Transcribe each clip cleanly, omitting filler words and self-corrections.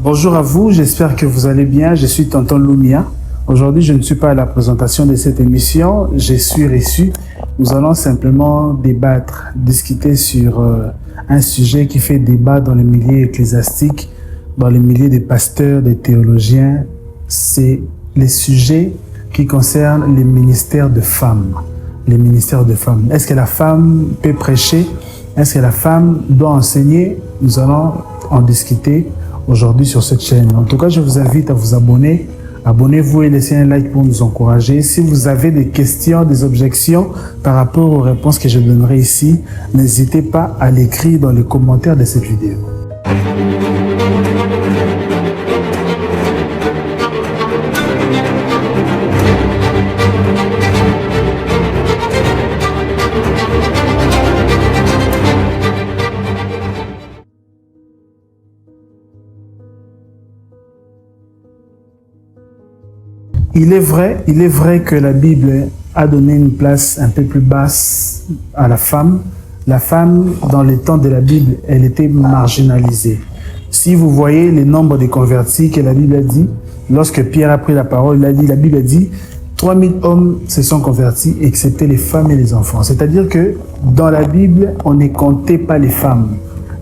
Bonjour à vous, j'espère que vous allez bien. Je suis Tonton Lumia. Aujourd'hui, je ne suis pas à la présentation de cette émission. Je suis reçu. Nous allons simplement débattre, discuter sur un sujet qui fait débat dans les milieux ecclésiastiques, dans les milieux des pasteurs, des théologiens. C'est les sujets qui concernent les ministères de femmes. Les ministères de femmes. Est-ce que la femme peut prêcher? Est-ce que la femme doit enseigner? Nous allons en discuter aujourd'hui sur cette chaîne. En tout cas, je vous invite à vous abonner. Abonnez-vous et laissez un like pour nous encourager. Si vous avez des questions, des objections par rapport aux réponses que je donnerai ici, n'hésitez pas à l'écrire dans les commentaires de cette vidéo. Il est vrai que la Bible a donné une place un peu plus basse à la femme. La femme, dans les temps de la Bible, elle était marginalisée. Si vous voyez le nombre de convertis que la Bible a dit, lorsque Pierre a pris la parole, la Bible a dit 3000 hommes se sont convertis, excepté les femmes et les enfants. C'est-à-dire que dans la Bible, on ne comptait pas les femmes.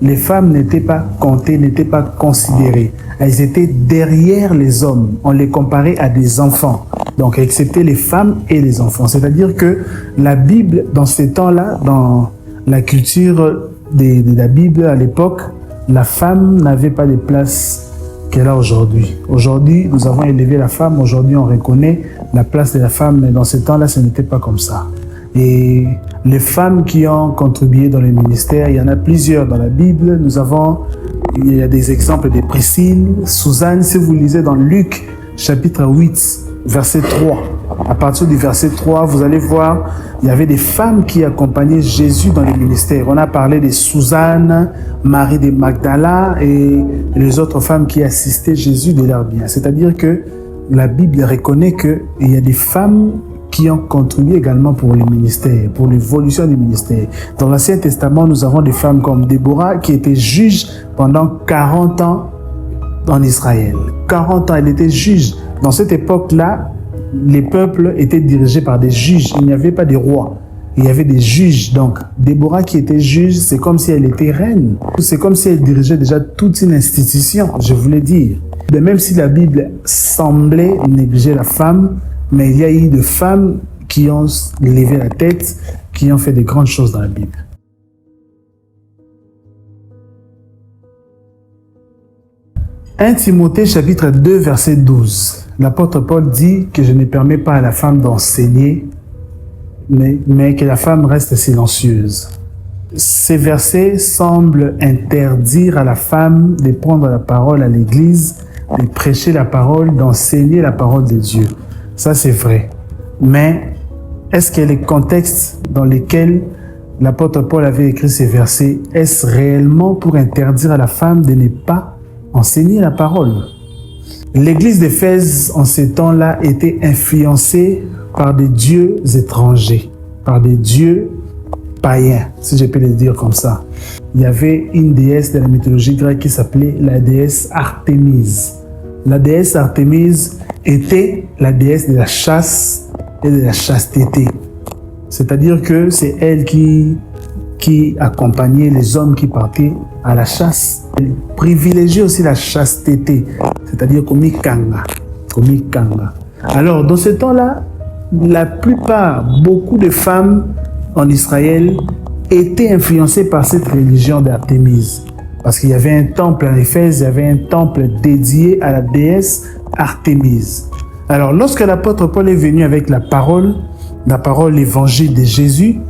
Les femmes n'étaient pas comptées, n'étaient pas considérées. Elles étaient derrière les hommes. On les comparait à des enfants. Donc, excepté les femmes et les enfants. C'est-à-dire que la Bible, dans ces temps-là, dans la culture de la Bible à l'époque, la femme n'avait pas de place qu'elle a aujourd'hui. Aujourd'hui, nous avons élevé la femme. Aujourd'hui, on reconnaît la place de la femme. Mais dans ces temps-là, ce n'était pas comme ça. Et les femmes qui ont contribué dans les ministères, il y en a plusieurs dans la Bible. Il y a des exemples de Priscille, Suzanne. Si vous lisez dans Luc, chapitre 8, verset 3, à partir du verset 3, vous allez voir, il y avait des femmes qui accompagnaient Jésus dans les ministères. On a parlé de Suzanne, Marie de Magdala et les autres femmes qui assistaient Jésus de leur bien. C'est-à-dire que la Bible reconnaît qu'il y a des femmes qui ont contribué également pour les ministères, pour l'évolution du ministère. Dans l'Ancien Testament, nous avons des femmes comme Déborah qui était juge pendant 40 ans en Israël. 40 ans, elle était juge. Dans cette époque-là, les peuples étaient dirigés par des juges. Il n'y avait pas de rois. Il y avait des juges. Donc, Déborah qui était juge, c'est comme si elle était reine. C'est comme si elle dirigeait déjà toute une institution, je voulais dire. Mais même si la Bible semblait négliger la femme, mais il y a eu des femmes qui ont levé la tête, qui ont fait de grandes choses dans la Bible. « 1 Timothée chapitre 2 verset 12 ». L'apôtre Paul dit que je ne permets pas à la femme d'enseigner, mais que la femme reste silencieuse. Ces versets semblent interdire à la femme de prendre la parole à l'église, de prêcher la parole, d'enseigner la parole de Dieu. Ça, c'est vrai. Mais est-ce que les contextes dans lesquels l'apôtre Paul avait écrit ces versets, est-ce réellement pour interdire à la femme de ne pas enseigner la parole? L'église d'Éphèse, en ces temps-là, était influencée par des dieux étrangers, par des dieux païens, si je peux le dire comme ça. Il y avait une déesse de la mythologie grecque qui s'appelait la déesse Artémise. La déesse Artémise était la déesse de la chasse et de la chasteté. C'est-à-dire que c'est elle qui accompagnait les hommes qui partaient à la chasse. Elle privilégiait aussi la chasteté, c'est-à-dire komikanga. Alors, dans ce temps-là, beaucoup de femmes en Israël étaient influencées par cette religion d'Artémise. Parce qu'il y avait un temple en Éphèse, il y avait un temple dédié à la déesse Artémise. Alors, lorsque l'apôtre Paul est venu avec la parole, l'évangile de Jésus,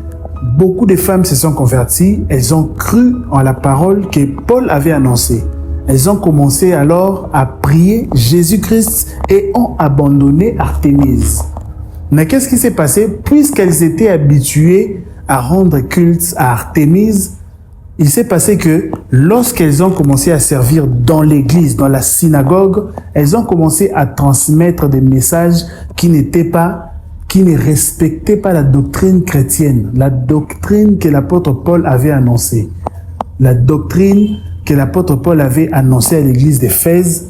beaucoup de femmes se sont converties. Elles ont cru en la parole que Paul avait annoncée. Elles ont commencé alors à prier Jésus-Christ et ont abandonné Artémise. Mais qu'est-ce qui s'est passé? Puisqu'elles étaient habituées à rendre culte à Artémise, il s'est passé que lorsqu'elles ont commencé à servir dans l'église, dans la synagogue, elles ont commencé à transmettre des messages qui ne respectaient pas la doctrine chrétienne, la doctrine que l'apôtre Paul avait annoncée. La doctrine que l'apôtre Paul avait annoncé à l'église d'Éphèse,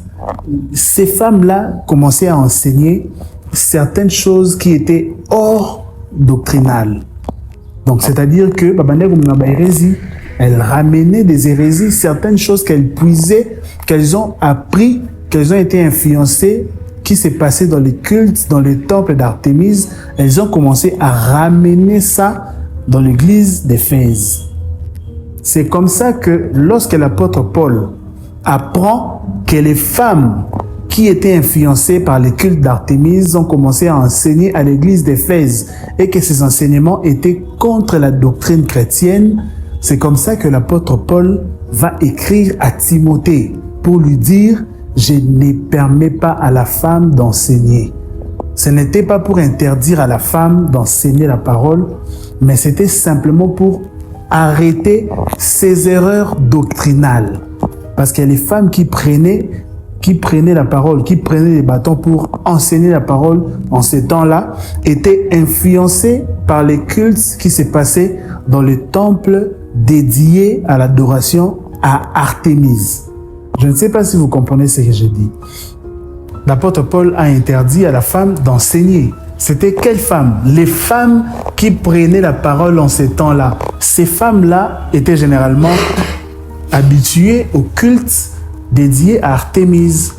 ces femmes-là commençaient à enseigner certaines choses qui étaient hors doctrinales. Donc, c'est-à-dire que elles ramenaient des hérésies, certaines choses qu'elles puisaient, qu'elles ont appris, qu'elles ont été influencées, qui s'est passé dans les cultes, dans les temples d'Artémis. Elles ont commencé à ramener ça dans l'église d'Éphèse. C'est comme ça que lorsque l'apôtre Paul apprend que les femmes qui étaient influencées par les cultes d'Artémis ont commencé à enseigner à l'église d'Éphèse et que ces enseignements étaient contre la doctrine chrétienne, c'est comme ça que l'apôtre Paul va écrire à Timothée pour lui dire « Je ne permets pas à la femme d'enseigner ». Ce n'était pas pour interdire à la femme d'enseigner la parole, mais c'était simplement pour arrêter ces erreurs doctrinales. Parce que les femmes qui prenaient la parole, qui prenaient les bâtons pour enseigner la parole en ces temps-là, étaient influencées par les cultes qui se passaient dans les temples dédiés à l'adoration à Artémis. Je ne sais pas si vous comprenez ce que je dis. L'apôtre Paul a interdit à la femme d'enseigner. C'était quelles femmes? Les femmes qui prenaient la parole en ces temps-là. Ces femmes-là étaient généralement habituées au culte dédié à Artémis.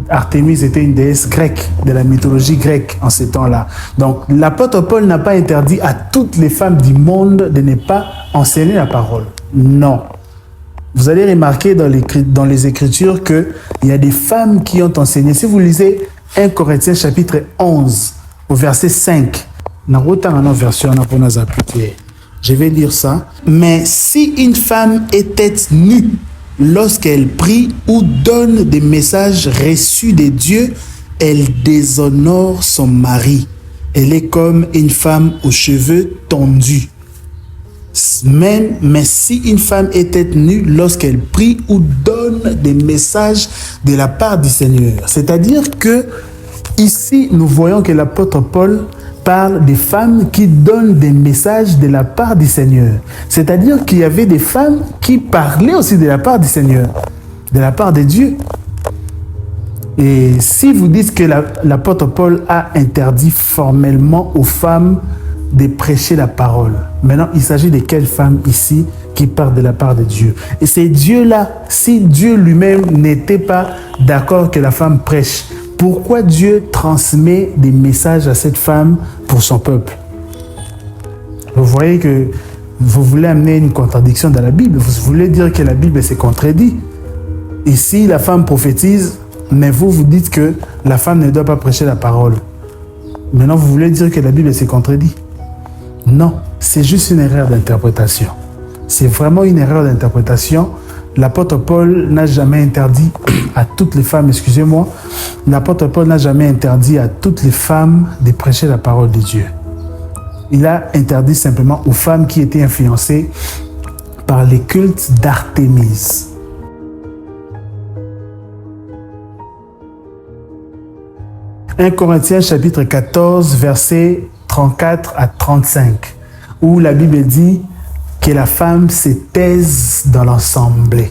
Artémis était une déesse grecque, de la mythologie grecque en ces temps-là. Donc, l'apôtre Paul n'a pas interdit à toutes les femmes du monde de ne pas enseigner la parole. Non. Vous allez remarquer dans les Écritures qu'il y a des femmes qui ont enseigné. Si vous lisez 1 Corinthiens chapitre 11, au verset 5, je vais lire ça. Mais si une femme était nue lorsqu'elle prie ou donne des messages reçus de Dieu, elle déshonore son mari. Elle est comme une femme aux cheveux tendus. Mais si une femme était nue lorsqu'elle prie ou donne des messages de la part du Seigneur. C'est-à-dire que ici, nous voyons que l'apôtre Paul parle des femmes qui donnent des messages de la part du Seigneur. C'est-à-dire qu'il y avait des femmes qui parlaient aussi de la part du Seigneur, de la part de Dieu. Et si vous dites que l'apôtre Paul a interdit formellement aux femmes de prêcher la parole, maintenant il s'agit de quelles femmes ici qui parlent de la part de Dieu? Et c'est Dieu-là, si Dieu lui-même n'était pas d'accord que la femme prêche, pourquoi Dieu transmet des messages à cette femme pour son peuple? Vous voyez que vous voulez amener une contradiction dans la Bible. Vous voulez dire que la Bible se contredit. Ici, la femme prophétise, mais vous dites que la femme ne doit pas prêcher la parole. Maintenant, vous voulez dire que la Bible se contredit? Non, c'est juste une erreur d'interprétation. C'est vraiment une erreur d'interprétation. L'apôtre Paul n'a jamais interdit à toutes les femmes, excusez-moi, l'apôtre Paul n'a jamais interdit à toutes les femmes de prêcher la parole de Dieu. Il a interdit simplement aux femmes qui étaient influencées par les cultes d'Artémis. « 1 Corinthiens chapitre 14, versets 34 à 35, où la Bible dit que la femme se taise dans l'assemblée.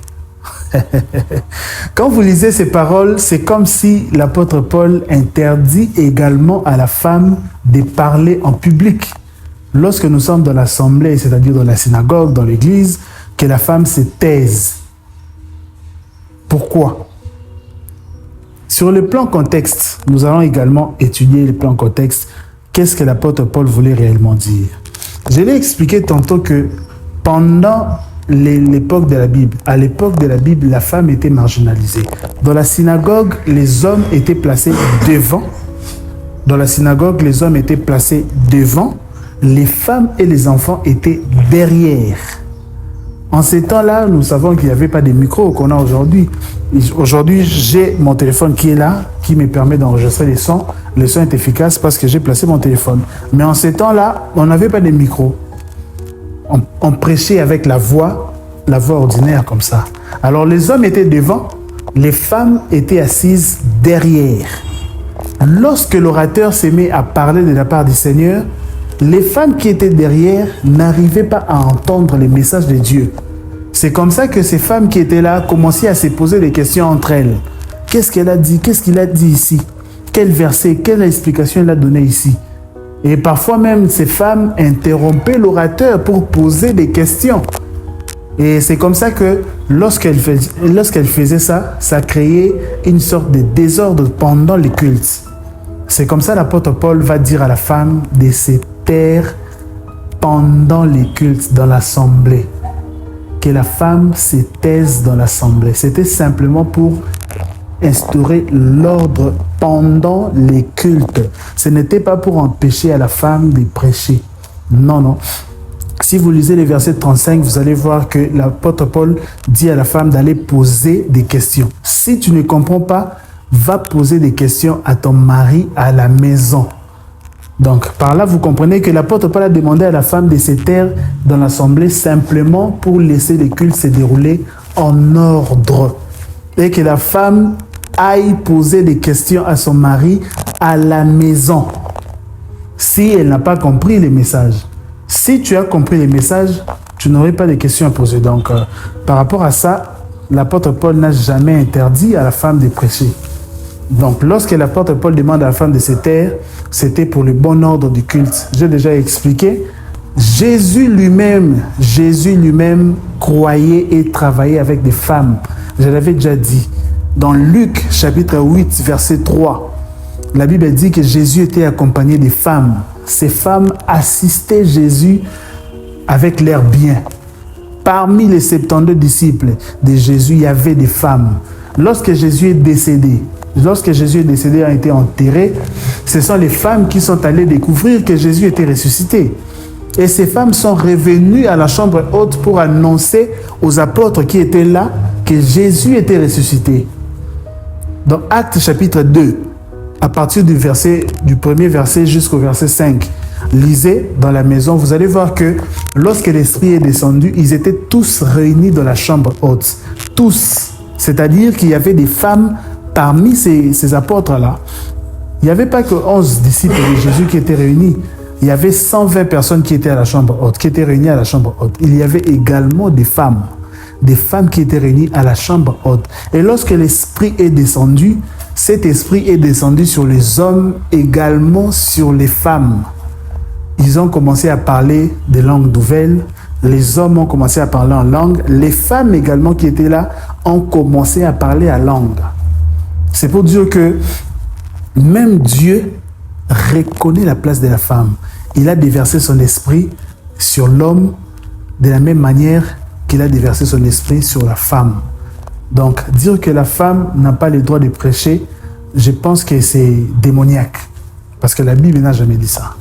Quand vous lisez ces paroles, c'est comme si l'apôtre Paul interdit également à la femme de parler en public. Lorsque nous sommes dans l'assemblée, c'est-à-dire dans la synagogue, dans l'église, que la femme se taise. Pourquoi? Sur le plan contexte, nous allons également étudier le plan contexte. Qu'est-ce que l'apôtre Paul voulait réellement dire? Je l'ai expliqué tantôt que pendant l'époque de la Bible, à l'époque de la Bible, la femme était marginalisée. Dans la synagogue, les hommes étaient placés devant. Dans la synagogue, les hommes étaient placés devant. Les femmes et les enfants étaient derrière. En ces temps-là, nous savons qu'il n'y avait pas de micros qu'on a aujourd'hui. Aujourd'hui, j'ai mon téléphone qui est là, qui me permet d'enregistrer les sons. Le son est efficace parce que j'ai placé mon téléphone. Mais en ces temps-là, on n'avait pas de micros. On prêchait avec la voix ordinaire comme ça. Alors les hommes étaient devant, les femmes étaient assises derrière. Lorsque l'orateur s'est mis à parler de la part du Seigneur, les femmes qui étaient derrière n'arrivaient pas à entendre les messages de Dieu. C'est comme ça que ces femmes qui étaient là commençaient à se poser des questions entre elles. Qu'est-ce qu'elle a dit? Qu'est-ce qu'il a dit ici? Quel verset? Quelle explication il a donné ici? Et parfois même, ces femmes interrompaient l'orateur pour poser des questions. Et c'est comme ça que lorsqu'elle faisait ça, ça créait une sorte de désordre pendant les cultes. C'est comme ça l'apôtre Paul va dire à la femme de se taire pendant les cultes dans l'assemblée. Que la femme se taise dans l'assemblée. C'était simplement pour instaurer l'ordre pendant les cultes. Ce n'était pas pour empêcher à la femme de prêcher. Non, non. Si vous lisez les versets 35, vous allez voir que l'apôtre Paul dit à la femme d'aller poser des questions. Si tu ne comprends pas, va poser des questions à ton mari à la maison. Donc, par là, vous comprenez que l'apôtre Paul a demandé à la femme de se taire dans l'assemblée simplement pour laisser les cultes se dérouler en ordre. Et que la femme aille poser des questions à son mari à la maison. Si elle n'a pas compris les messages. Si tu as compris les messages, tu n'aurais pas de questions à poser. Donc, par rapport à ça, l'apôtre Paul n'a jamais interdit à la femme de prêcher. Donc, lorsque l'apôtre Paul demande à la femme de se taire, c'était pour le bon ordre du culte. J'ai déjà expliqué. Jésus lui-même croyait et travaillait avec des femmes. Je l'avais déjà dit. Dans Luc, chapitre 8, verset 3, la Bible dit que Jésus était accompagné des femmes. Ces femmes assistaient Jésus avec leurs biens. Parmi les 72 disciples de Jésus, il y avait des femmes. Lorsque Jésus est décédé, a été enterré, ce sont les femmes qui sont allées découvrir que Jésus était ressuscité. Et ces femmes sont revenues à la chambre haute pour annoncer aux apôtres qui étaient là que Jésus était ressuscité. Dans Actes chapitre 2, à partir du premier verset jusqu'au verset 5, lisez dans la maison, vous allez voir que lorsque l'Esprit est descendu, ils étaient tous réunis dans la chambre haute. Tous. C'est-à-dire qu'il y avait des femmes parmi ces apôtres-là. Il n'y avait pas que 11 disciples de Jésus qui étaient réunis. Il y avait 120 personnes qui étaient à la chambre haute, qui étaient réunies à la chambre haute. Il y avait également des femmes qui étaient réunies à la chambre haute. Et lorsque l'Esprit est descendu, cet Esprit est descendu sur les hommes, également sur les femmes. Ils ont commencé à parler des langues nouvelles. Les hommes ont commencé à parler en langue. Les femmes également qui étaient là ont commencé à parler en langue. C'est pour dire que même Dieu reconnaît la place de la femme. Il a déversé son esprit sur l'homme de la même manière qu'il a déversé son esprit sur la femme. Donc, dire que la femme n'a pas le droit de prêcher, je pense que c'est démoniaque. Parce que la Bible n'a jamais dit ça.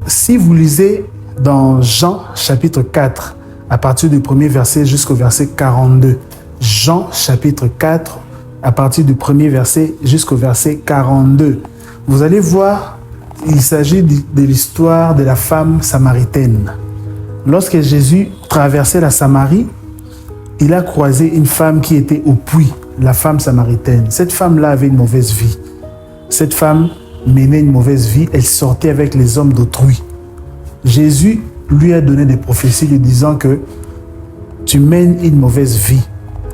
Si vous lisez dans Jean chapitre 4, à partir du premier verset jusqu'au verset 42, Jean chapitre 4, à partir du premier verset jusqu'au verset 42, vous allez voir, il s'agit de l'histoire de la femme samaritaine. Lorsque Jésus traversait la Samarie, il a croisé une femme qui était au puits, la femme samaritaine. Cette femme-là avait une mauvaise vie. Cette femme menait une mauvaise vie, elle sortait avec les hommes d'autrui. Jésus lui a donné des prophéties lui disant que tu mènes une mauvaise vie.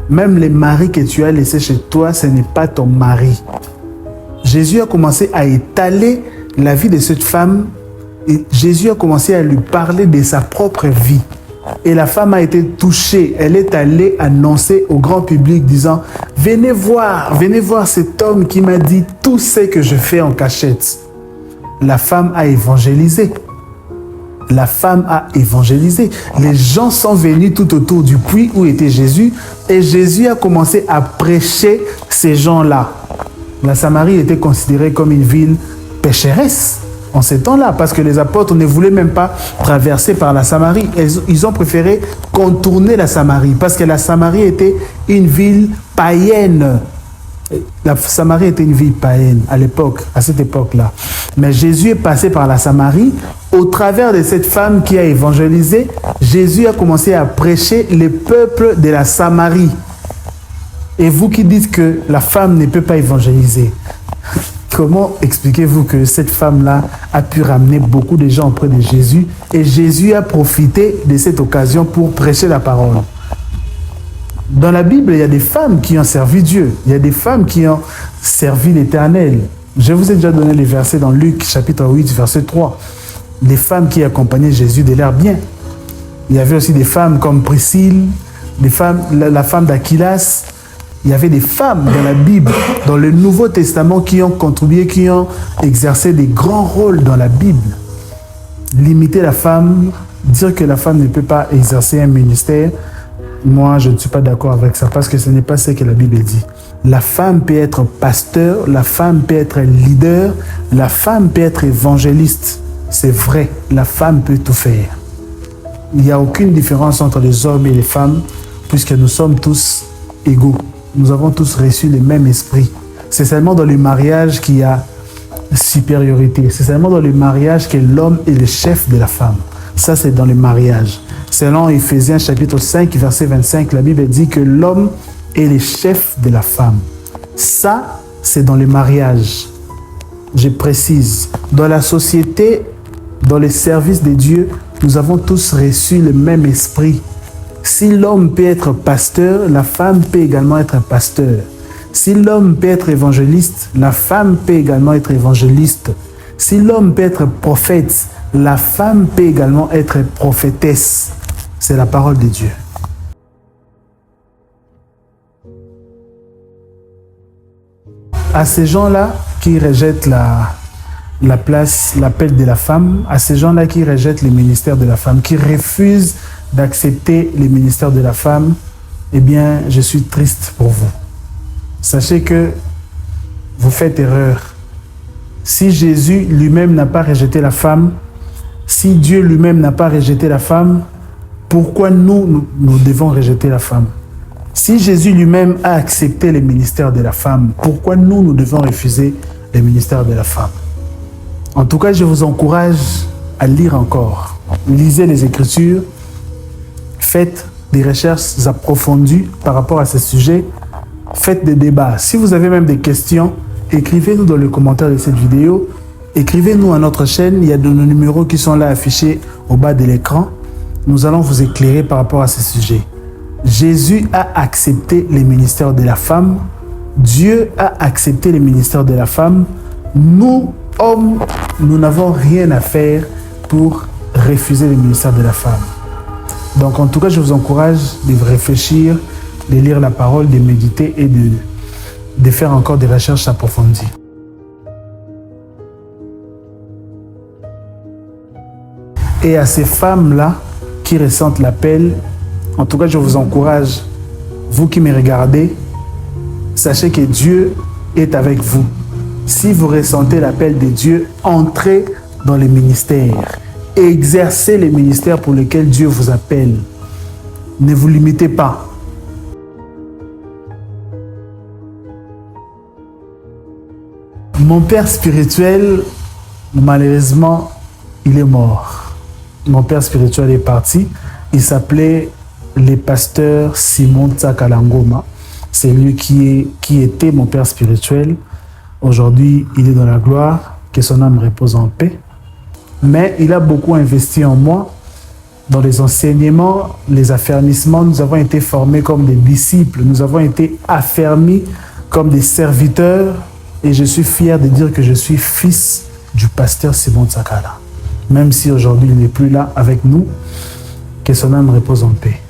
Même les maris que tu as laissés chez toi, ce n'est pas ton mari. Jésus a commencé à étaler la vie de cette femme et Jésus a commencé à lui parler de sa propre vie. Et la femme a été touchée. Elle est allée annoncer au grand public disant « venez voir cet homme qui m'a dit tout ce que je fais en cachette. » La femme a évangélisé. La femme a évangélisé. Les gens sont venus tout autour du puits où était Jésus et Jésus a commencé à prêcher ces gens-là. La Samarie était considérée comme une ville pécheresse en ces temps-là parce que les apôtres ne voulaient même pas traverser par la Samarie. Ils ont préféré contourner la Samarie parce que la Samarie était une ville païenne. La Samarie était une ville païenne à l'époque, à cette époque-là. Mais Jésus est passé par la Samarie. Au travers de cette femme qui a évangélisé, Jésus a commencé à prêcher le peuple de la Samarie. Et vous qui dites que la femme ne peut pas évangéliser, Comment expliquez-vous que cette femme-là a pu ramener beaucoup de gens auprès de Jésus et Jésus a profité de cette occasion pour prêcher la parole? Dans la Bible, il y a des femmes qui ont servi Dieu. Il y a des femmes qui ont servi l'Éternel. Je vous ai déjà donné les versets dans Luc, chapitre 8, verset 3. Les femmes qui accompagnaient Jésus de l'air bien. Il y avait aussi des femmes comme Priscille, la femme d'Aquilas. Il y avait des femmes dans la Bible, dans le Nouveau Testament, qui ont contribué, qui ont exercé des grands rôles dans la Bible. Limiter la femme, dire que la femme ne peut pas exercer un ministère, moi, je ne suis pas d'accord avec ça, parce que ce n'est pas ce que la Bible dit. La femme peut être pasteur, la femme peut être leader, la femme peut être évangéliste. C'est vrai, la femme peut tout faire. Il n'y a aucune différence entre les hommes et les femmes, puisque nous sommes tous égaux. Nous avons tous reçu le même esprit. C'est seulement dans le mariage qu'il y a supériorité. C'est seulement dans le mariage que l'homme est le chef de la femme. Ça, c'est dans le mariage. Selon Éphésiens chapitre 5, verset 25, la Bible dit que l'homme est le chef de la femme. Ça, c'est dans le mariage. Je précise. Dans la société, dans les services de Dieu, nous avons tous reçu le même esprit. Si l'homme peut être pasteur, la femme peut également être pasteur. Si l'homme peut être évangéliste, la femme peut également être évangéliste. Si l'homme peut être prophète, la femme peut également être prophétesse. C'est la parole de Dieu. À ces gens-là qui rejettent la place, l'appel de la femme, à ces gens-là qui rejettent le ministère de la femme, qui refusent d'accepter le ministère de la femme, eh bien, je suis triste pour vous. Sachez que vous faites erreur. Si Jésus lui-même n'a pas rejeté la femme, si Dieu lui-même n'a pas rejeté la femme, pourquoi nous devons rejeter la femme? Si Jésus lui-même a accepté le ministère de la femme, pourquoi nous devons refuser le ministère de la femme? En tout cas, je vous encourage à lire encore. Lisez les Écritures, faites des recherches approfondies par rapport à ce sujet, faites des débats. Si vous avez même des questions, écrivez-nous dans les commentaires de cette vidéo, écrivez-nous à notre chaîne, il y a de nos numéros qui sont là affichés au bas de l'écran. Nous allons vous éclairer par rapport à ce sujet. Jésus a accepté le ministère de la femme, Dieu a accepté le ministère de la femme. Nous, hommes, nous n'avons rien à faire pour refuser le ministère de la femme. Donc en tout cas, je vous encourage de réfléchir, de lire la parole, de méditer et de faire encore des recherches approfondies. Et à ces femmes-là qui ressentent l'appel, en tout cas, je vous encourage, vous qui me regardez, sachez que Dieu est avec vous. Si vous ressentez l'appel de Dieu, entrez dans les ministères. Exercez les ministères pour lesquels Dieu vous appelle. Ne vous limitez pas. Mon père spirituel, malheureusement, il est mort. Mon père spirituel est parti. Il s'appelait le pasteur Simon Tsakalangoma. C'est lui qui était mon père spirituel. Aujourd'hui, il est dans la gloire. Que son âme repose en paix. Mais il a beaucoup investi en moi. Dans les enseignements, les affermissements, nous avons été formés comme des disciples. Nous avons été affermis comme des serviteurs. Et je suis fier de dire que je suis fils du pasteur Simon Tsakala. Même si aujourd'hui il n'est plus là avec nous, que son âme repose en paix.